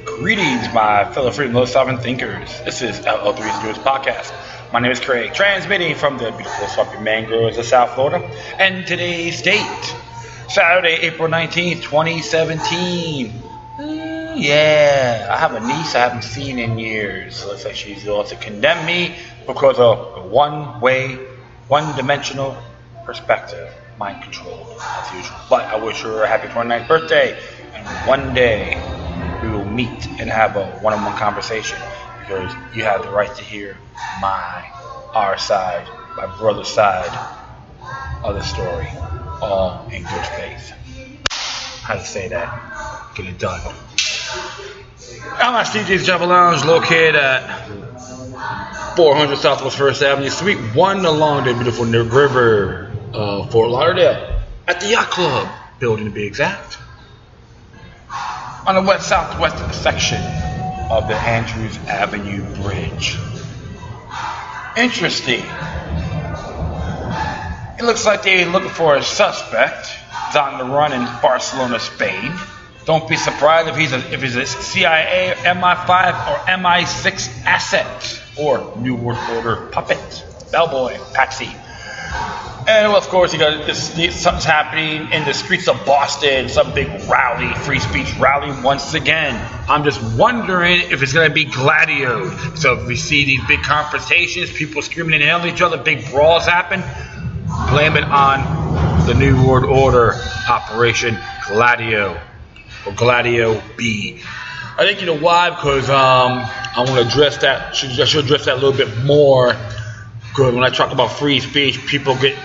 Greetings, my fellow freedom low sovereign thinkers. This is LL3's newest podcast. My name is Craig, transmitting from the beautiful swampy mangroves of South Florida. And today's date, Saturday, April 19th, 2017. Yeah, I have a niece I haven't seen in years. Looks like she's going to condemn me because of one-way, one-dimensional perspective. Mind controlled, as usual. But I wish her a happy 29th birthday. And one day, we will meet and have a one-on-one conversation, because you have the right to hear our side, my brother's side of the story, all in good faith. How to say that? Get it done. I'm at CJ's Java Lounge, located at 400 Southwest 1st Avenue, Suite 1, along the beautiful river of Fort Lauderdale, at the Yacht Club building to be exact, on the west-southwest section of the Andrews Avenue Bridge. Interesting. It looks like they're looking for a suspect. He's on the run in Barcelona, Spain. Don't be surprised if he's a CIA, MI5, or MI6 asset, or New World Order puppet, bellboy, patsy. And of course, you got something's happening in the streets of Boston, some big rally, free speech rally once again. I'm just wondering if it's going to be gladioed. So if we see these big confrontations, people screaming and yelling at each other, big brawls happen, blame it on the New World Order Operation Gladio, or Gladio B. I think you know why, because I want to address that. I should address that a little bit more. Good. When I talk about free speech, people get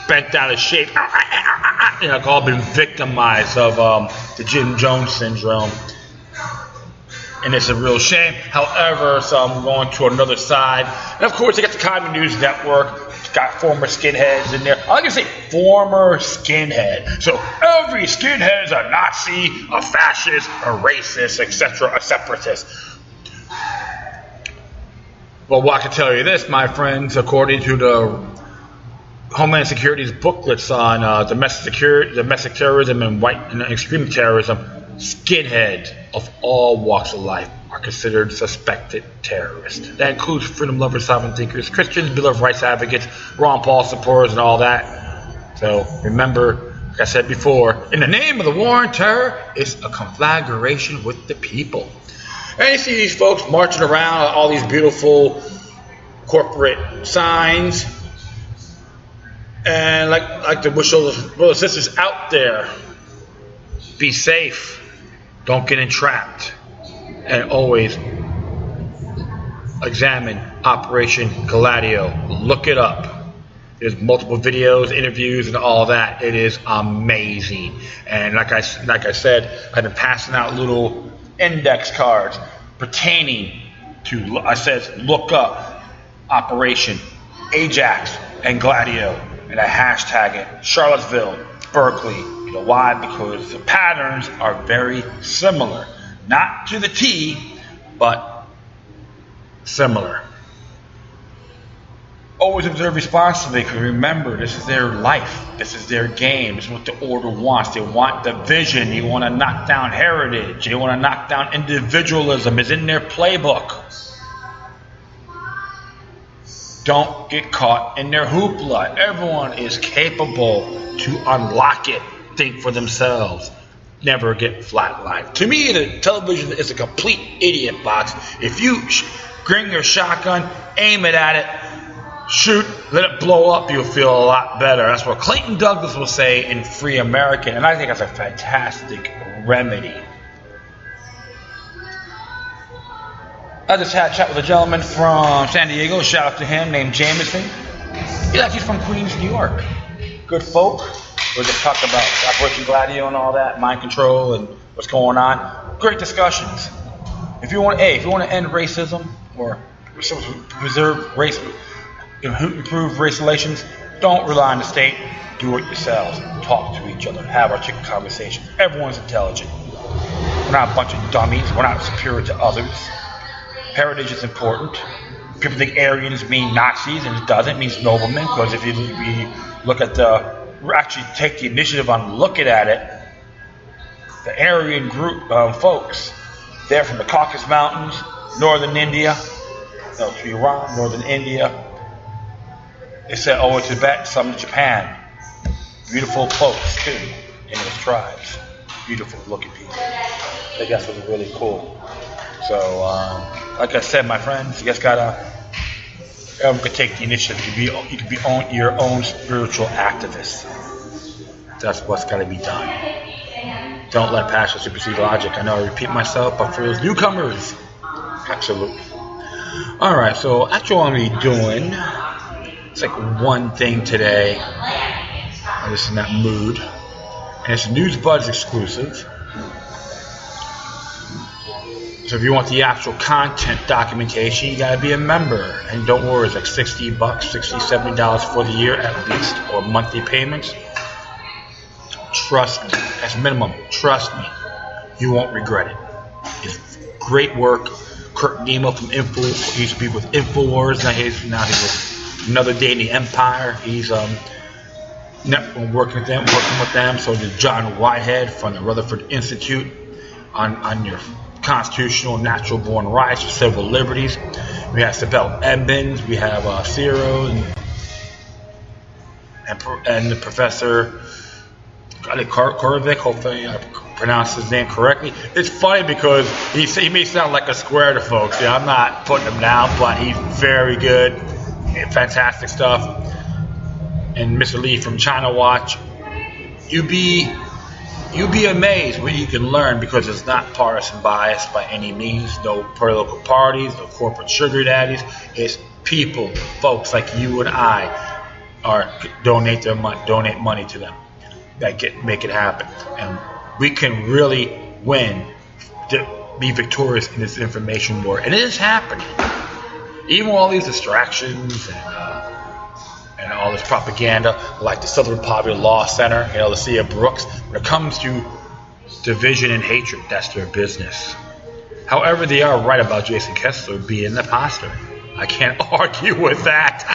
bent out of shape. You know, I've all been victimized of the Jim Jones syndrome. And it's a real shame. However, so I'm going to another side. And of course, they got the Common News Network. It's got former skinheads in there. I like to say former skinhead. So every skinhead is a Nazi, a fascist, a racist, etc., a separatist. Well, I can tell you this, my friends, according to the Homeland Security's booklets on domestic terrorism and white and extreme terrorism, skinheads of all walks of life are considered suspected terrorists. That includes freedom lovers, sovereign thinkers, Christians, Bill of Rights advocates, Ron Paul supporters, and all that. So remember, like I said before, in the name of the war on terror, it's a conflagration with the people. And you see these folks marching around, all these beautiful corporate signs, and like to wish those brothers and sisters out there, be safe, don't get entrapped, and always examine Operation Gladio. Look it up. There's multiple videos, interviews, and all that. It is amazing. And like I said, I've been passing out little index cards pertaining to, I said, look up Operation Ajax and Gladio, and I hashtag it Charlottesville, Berkeley. You know why? Because the patterns are very similar. Not to the T, but similar. Always observe responsibly, because remember, this is their life. This is their game. This is what the order wants. They want division. They want to knock down heritage. They want to knock down individualism. It's in their playbook. Don't get caught in their hoopla. Everyone is capable to unlock it, think for themselves, never get flatlined. To me, the television is a complete idiot box. If you bring your shotgun, aim it at it, shoot, let it blow up, you'll feel a lot better. That's what Clayton Douglas will say in Free American, and I think that's a fantastic remedy. I just had a chat with a gentleman from San Diego, shout out to him, named Jameson. He's from Queens, New York. Good folk. We're just talking about Operation Gladio and all that, mind control and what's going on. Great discussions. If you want to end racism or preserve race, improve race relations, don't rely on the state. Do it yourselves. Talk to each other. Have articulate conversations. Everyone's intelligent. We're not a bunch of dummies. We're not superior to others. Heritage is important. People think Aryans mean Nazis, and it doesn't. It means noblemen, because if you look at actually take the initiative on looking at it, the Aryan group folks They're from the Caucasus Mountains, northern India, no, to Iran, northern India. They said over to Tibet, some to Japan. Beautiful folks too, in those tribes. Beautiful looking people. I think that's what's really cool. So, like I said, my friends, you guys gotta, everyone could take the initiative. You can be your own spiritual activist. That's what's gotta be done. Don't let passion supersede logic. I know I repeat myself, but for those newcomers, absolutely. All right, so actually what I'm gonna be doing, it's like one thing today. I'm just in that mood, and it's a News Buzz exclusive. So if you want the actual content documentation, you gotta be a member. And don't worry, it's like $60, $60, $70 for the year at least, or monthly payments. Trust me, that's minimum. Trust me, you won't regret it. It's great work. Kurt Nemo from he used to be with Infowars. Now he's with Another Day in the Empire. He's working with them. So there's John Whitehead from the Rutherford Institute on your constitutional natural born rights for civil liberties. We have Sibel Edmonds, we have Ciro and the Professor Cernovich. Hopefully I pronounced his name correctly. It's funny because he may sound like a square to folks. Yeah, I'm not putting him down, but he's very good, fantastic stuff. And Mr. Lee from China Watch, you'd be amazed what you can learn, because it's not partisan bias by any means. No political parties, no corporate sugar daddies. It's people, folks like you and I, donate money to them that make it happen, and we can really be victorious in this information war, and it is happening. Even with all these distractions and all this propaganda, like the Southern Poverty Law Center, the Cia Brooks. When it comes to division and hatred, that's their business. However, they are right about Jason Kessler being an imposter. I can't argue with that.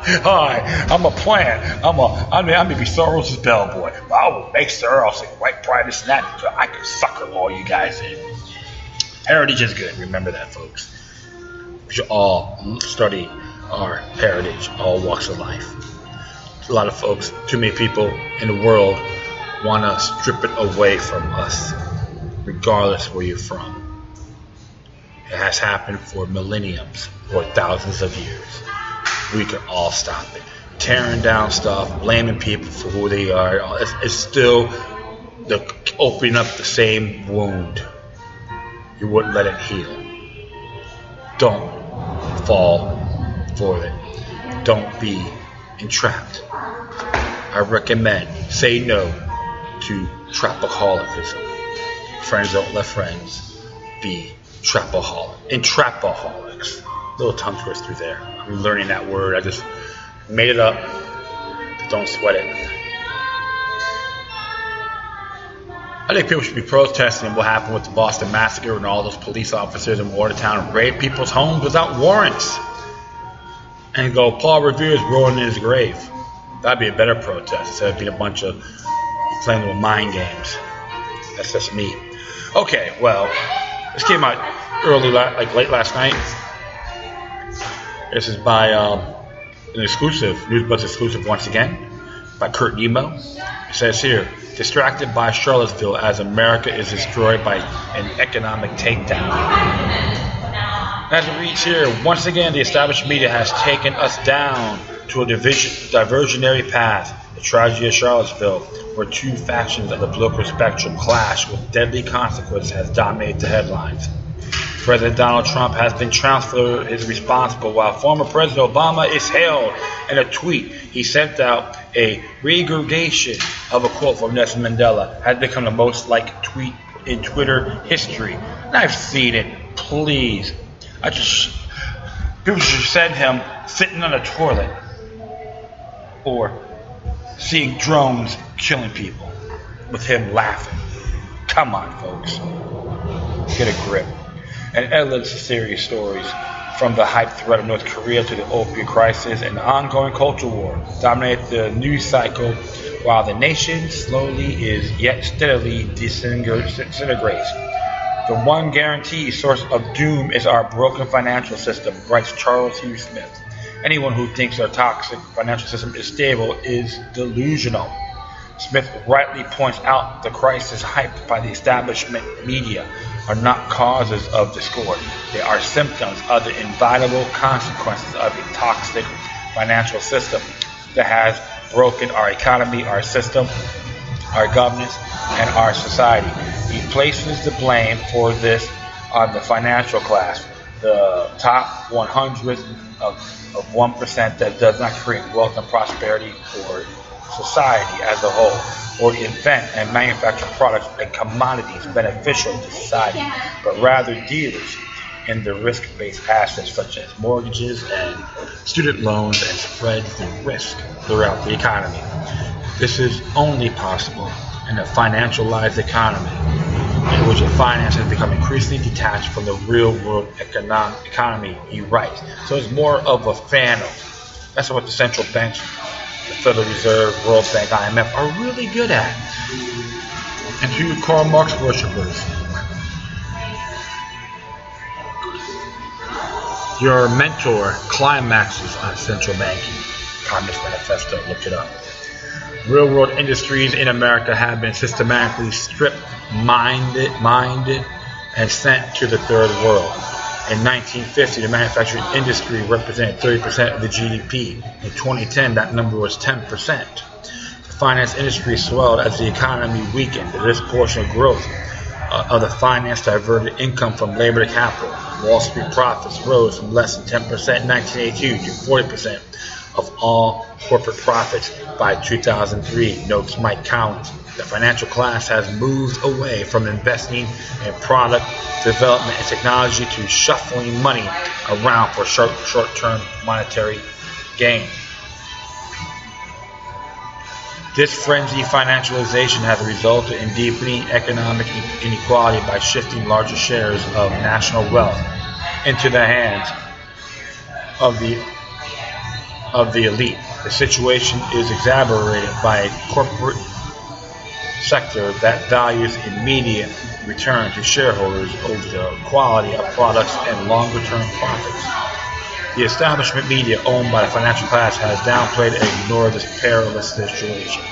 Hi, I'm a plant. I may be Soros' bellboy, but I will make sure I'll say white pride and that so I can sucker all you guys in. Heritage is good. Remember that, folks. We should all study our heritage, all walks of life. A lot of folks, too many people in the world want to strip it away from us, regardless where you're from. It has happened for millenniums, or thousands of years. We can all stop it. Tearing down stuff, blaming people for who they are, it's still opening up the same wound. You wouldn't let it heal. Don't fall for it. Don't be entrapped. I recommend say no to trapaholicism. Friends don't let friends be trapaholics. Little tongue twister there. I'm learning that word. I just made it up. Don't sweat it. I think people should be protesting what happened with the Boston Massacre when all those police officers in Watertown raided people's homes without warrants. And go, Paul Revere's rolling in his grave. That'd be a better protest instead of being a bunch of playing little mind games. That's just me. Okay, well, this came out late last night. This is by an exclusive, News Buzz exclusive once again, by Kurt Nemo. It says here, distracted by Charlottesville as America is destroyed by an economic takedown. As it reads here, once again, the established media has taken us down to a diversionary path. The tragedy of Charlottesville, where two factions of the political spectrum clash with deadly consequences, has dominated the headlines. President Donald Trump has been transferred as responsible, while former President Obama is hailed. In a tweet he sent out, a regurgitation of a quote from Nelson Mandela has become the most liked tweet in Twitter history. And I've seen it. Please. People should send him sitting on a toilet or seeing drones killing people with him laughing. Come on, folks. Get a grip. And endless serious stories, from the hype threat of North Korea to the opioid crisis and the ongoing culture war, dominate the news cycle, while the nation slowly is yet steadily disintegrates. The one guaranteed source of doom is our broken financial system, writes Charles Hugh Smith. Anyone who thinks our toxic financial system is stable is delusional. Smith rightly points out the crisis hyped by the establishment media are not causes of discord. They are symptoms of the inevitable consequences of a toxic financial system that has broken our economy, our system, our governance, and our society. He places the blame for this on the financial class, the top 100 of 1% that does not create wealth and prosperity for society as a whole, or invent and manufacture products and commodities beneficial to society, but rather dealers in the risk-based assets such as mortgages and student loans and spread the risk throughout the economy. This is only possible in a financialized economy in which the finance has become increasingly detached from the real-world economy, he writes. So it's more of a phantom. That's what the central banks, the Federal Reserve, World Bank, IMF are really good at. And to you Karl Marx worshippers, your mentor climaxes on central banking. Communist Manifesto, look it up. Real-world industries in America have been systematically stripped, mined, and sent to the third world. In 1950, the manufacturing industry represented 30% of the GDP. In 2010, that number was 10%. The finance industry swelled as the economy weakened. This portion of growth of the finance diverted income from labor to capital. Wall Street profits rose from less than 10% in 1982 to 40% of all corporate profits by 2003, notes Mike Collins. The financial class has moved away from investing in product development and technology to shuffling money around for short-term monetary gain. This frenzied financialization has resulted in deepening economic inequality by shifting larger shares of national wealth into the hands of the elite. The situation is exacerbated by a corporate sector that values immediate return to shareholders over the quality of products and longer-term profits. The establishment media owned by the financial class has downplayed and ignored this perilous situation.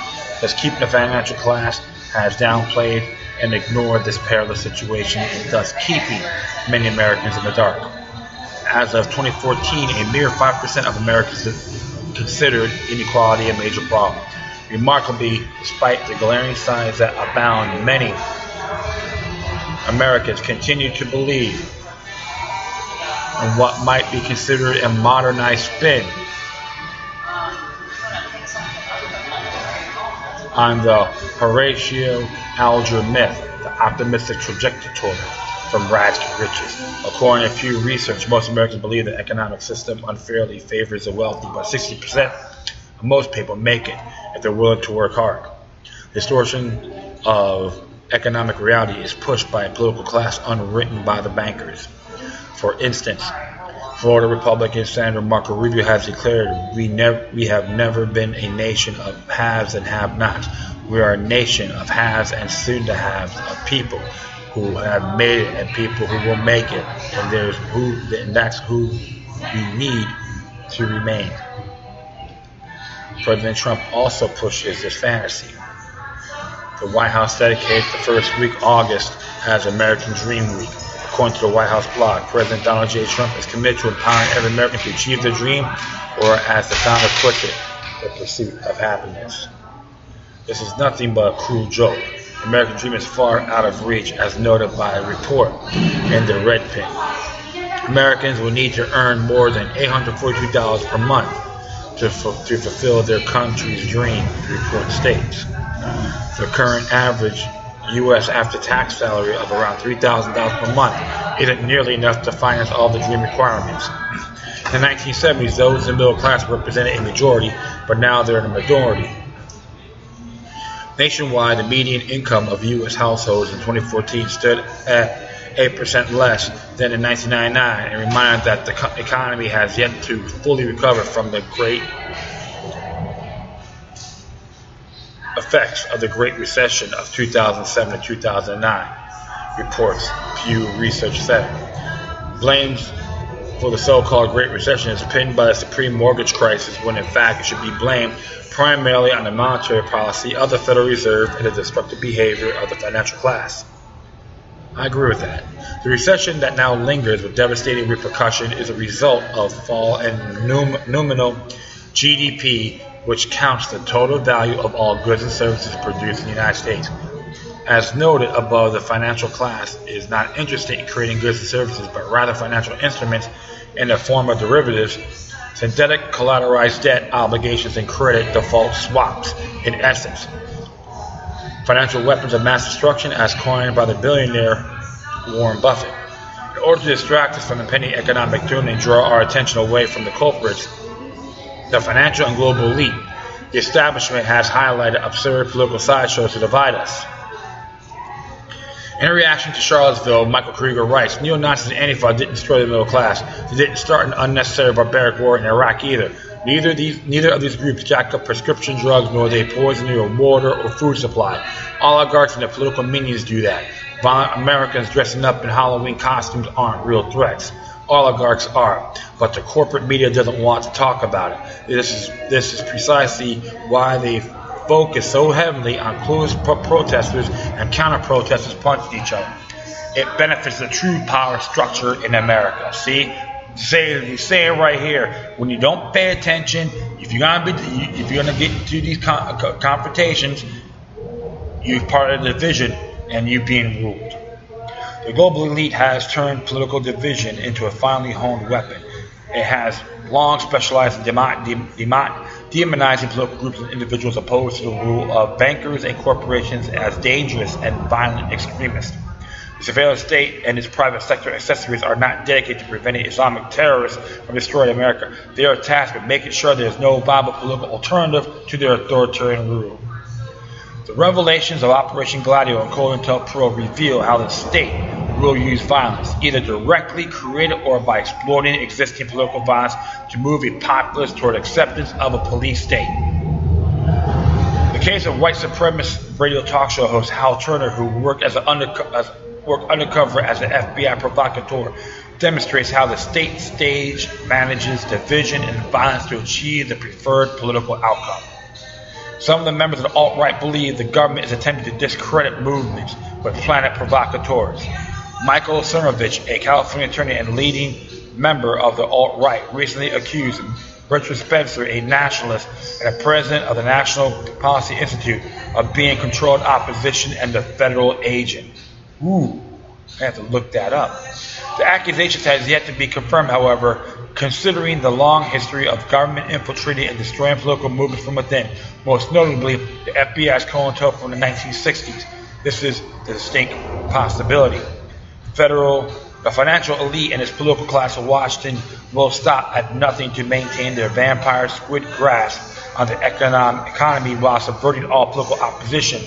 Thus, keeping the financial class has downplayed and ignored this perilous situation, and thus keeping many Americans in the dark. As of 2014, a mere 5% of Americans considered inequality a major problem. Remarkably, despite the glaring signs that abound, many Americans continue to believe in what might be considered a modernized spin on the Horatio Alger myth, the optimistic trajectory from rags to riches. According to Pew Research, most Americans believe the economic system unfairly favors the wealthy, but 60% of most people make it if they're willing to work hard. Distortion of economic reality is pushed by a political class unwritten by the bankers. For instance, Florida Republican Senator Marco Rubio has declared, we have never been a nation of haves and have-nots. We are a nation of haves and soon-to-haves, of people who have made it and people who will make it, and that's who we need to remain. President Trump also pushes this fantasy. The White House dedicated the first week of August as American Dream Week. According to the White House blog, President Donald J. Trump is committed to empowering every American to achieve their dream, or as the founder puts it, the pursuit of happiness. This is nothing but a cruel joke. The American dream is far out of reach, as noted by a report in the Red Pin. Americans will need to earn more than $842 per month to fulfill their country's dream, the report states. The current average U.S. after-tax salary of around $3,000 per month isn't nearly enough to finance all the dream requirements. In the 1970s, those in the middle class represented a majority, but now they're in a minority. Nationwide, the median income of U.S. households in 2014 stood at 8% less than in 1999, and reminded that the economy has yet to fully recover from the great effects of the Great Recession of 2007 to 2009. reports Pew Research said. Blames for the so-called Great Recession is pinned by the supreme mortgage crisis, when in fact it should be blamed primarily on the monetary policy of the Federal Reserve and the destructive behavior of the financial class. I agree with that. The recession that now lingers with devastating repercussion is a result of fall in nominal GDP, which counts the total value of all goods and services produced in the United States. As noted above, the financial class is not interested in creating goods and services, but rather financial instruments in the form of derivatives, synthetic collateralized debt, obligations, and credit default swaps, in essence. Financial weapons of mass destruction, as coined by the billionaire Warren Buffett. In order to distract us from the pending economic doom and draw our attention away from the culprits, the financial and global elite, the establishment has highlighted absurd political sideshows to divide us. In a reaction to Charlottesville, Michael Krieger writes, Neonazis and Antifa didn't destroy the middle class. They didn't start an unnecessary barbaric war in Iraq either. Neither of these groups jacked up prescription drugs, nor they poison your water or food supply. Oligarchs and their political minions do that. Violent Americans dressing up in Halloween costumes aren't real threats. Oligarchs are, but the corporate media doesn't want to talk about it. This is precisely why they focus so heavily on clueless protesters and counter-protesters punching each other. It benefits the true power structure in America. See? You say it right here. When you don't pay attention, if you're gonna get into these confrontations, you're part of the division and you're being ruled. The global elite has turned political division into a finely honed weapon. It has long specialized in demonizing political groups and individuals opposed to the rule of bankers and corporations as dangerous and violent extremists. The surveillance state and its private sector accessories are not dedicated to preventing Islamic terrorists from destroying America. They are tasked with making sure there is no viable political alternative to their authoritarian rule. The revelations of Operation Gladio and COINTELPRO reveal how the state will use violence, either directly created or by exploiting existing political violence to move a populace toward acceptance of a police state. The case of white supremacist radio talk show host Hal Turner, who worked undercover as an FBI provocateur, demonstrates how the state stage manages division and violence to achieve the preferred political outcome. Some of the members of the alt-right believe the government is attempting to discredit movements with planet provocateurs. Michael Cernovich, a California attorney and leading member of the alt-right, recently accused Richard Spencer, a nationalist and a president of the National Policy Institute, of being controlled opposition and a federal agent. Ooh, I have to look that up. The accusations has yet to be confirmed, however, considering the long history of government infiltrating and destroying political movements from within, most notably the FBI's COINTELPRO from the 1960s. This is the distinct possibility. The financial elite and its political class of Washington will stop at nothing to maintain their vampire squid grasp on the economy while subverting all political opposition.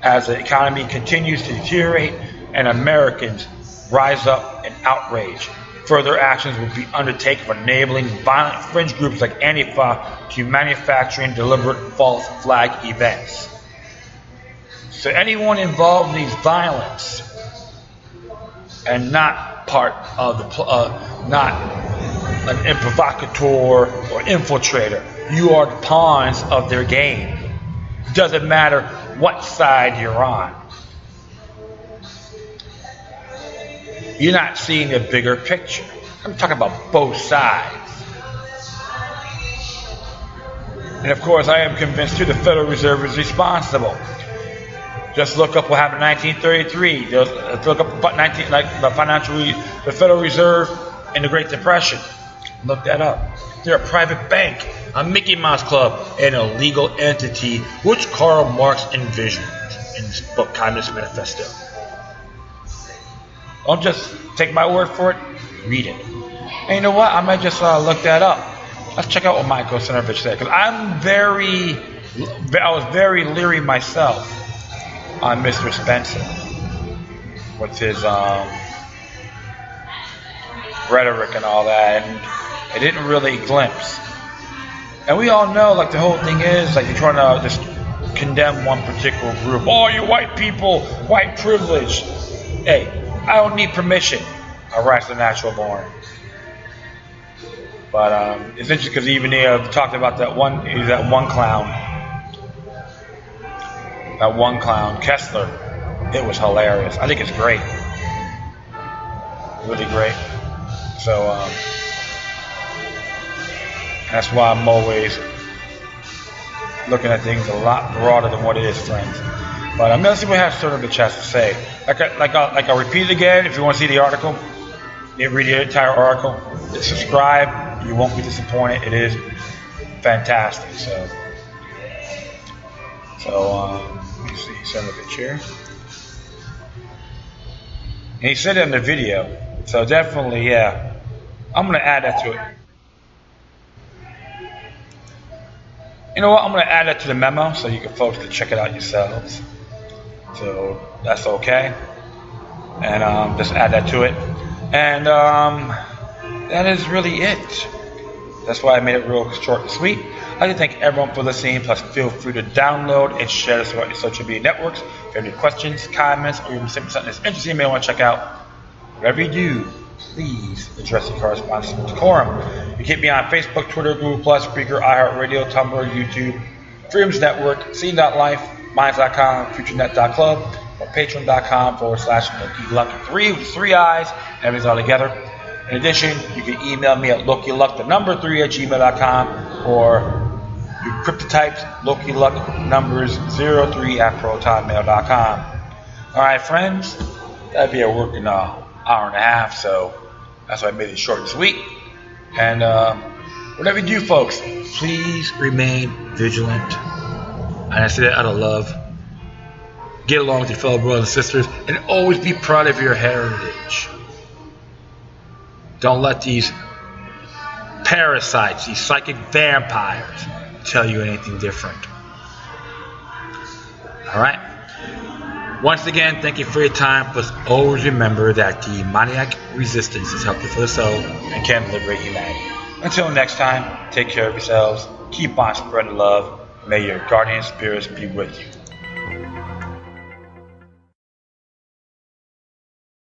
As the economy continues to deteriorate and Americans rise up in outrage, further actions will be undertaken for enabling violent fringe groups like Antifa to manufacturing deliberate false flag events. So anyone involved in these violence and not part of the not an provocateur or infiltrator, you are the pawns of their game. It doesn't matter what side you're on. You're not seeing the bigger picture. I'm talking about both sides. And of course, I am convinced too the Federal Reserve is responsible. Just look up what happened in 1933. Look up the Federal Reserve in the Great Depression. Look that up. They're a private bank, a Mickey Mouse Club, an illegal entity, which Karl Marx envisioned in his book Communist Manifesto. Don't just take my word for it, read it. And you know what? I might just look that up. Let's check out what Michael Cernovich said, because I was very leery myself on Mr. Spencer with his rhetoric and all that, and it didn't really glimpse. And we all know, like, the whole thing is, like, you're trying to just condemn one particular group. Oh, you white people, white privilege. Hey, I don't need permission. All right, so natural born. But it's interesting because even they talked about that one clown. That one clown, Kessler. It was hilarious. I think it's great. Really great. So that's why I'm always looking at things a lot broader than what it is, friends. But I'm gonna see what Cernovich has to say. I'll repeat it again. If you want to see the article, you read the entire article. Subscribe. You won't be disappointed. It is fantastic. So let me see Cernovich here. And he said it in the video. So definitely, yeah. I'm gonna add that to it. You know what? I'm gonna add that to the memo so you folks can check it out yourselves. So that's okay. And just add that to it. And that is really it. That's why I made it real short and sweet. I'd like to thank everyone for listening. Plus, feel free to download and share this throughout your social media networks. If you have any questions, comments, or even simply something that's interesting you may want to check out, whatever you do, please address your correspondence with decorum. You can hit me on Facebook, Twitter, Google+, Spreaker, iHeartRadio, Tumblr, YouTube, Freedoms Network, Scene.life, Minds.com, FutureNet.club, or Patreon.com/LokiLuck3 with 3 eyes. Everything's all together. In addition, you can email me at LokiLuck3@gmail.com, or you cryptotypes LokiLuck03@protonmail.com. All right, friends, that'd be a working hour and a half, so that's why I made it short and sweet. And whatever you do, folks, please remain vigilant. And I say that out of love. Get along with your fellow brothers and sisters, and always be proud of your heritage. Don't let these parasites, these psychic vampires, tell you anything different. All right? Once again, thank you for your time. Plus, always remember that demoniac resistance is healthy for the soul and can liberate humanity. Until next time, take care of yourselves. Keep on spreading love. May your guardian spirits be with you.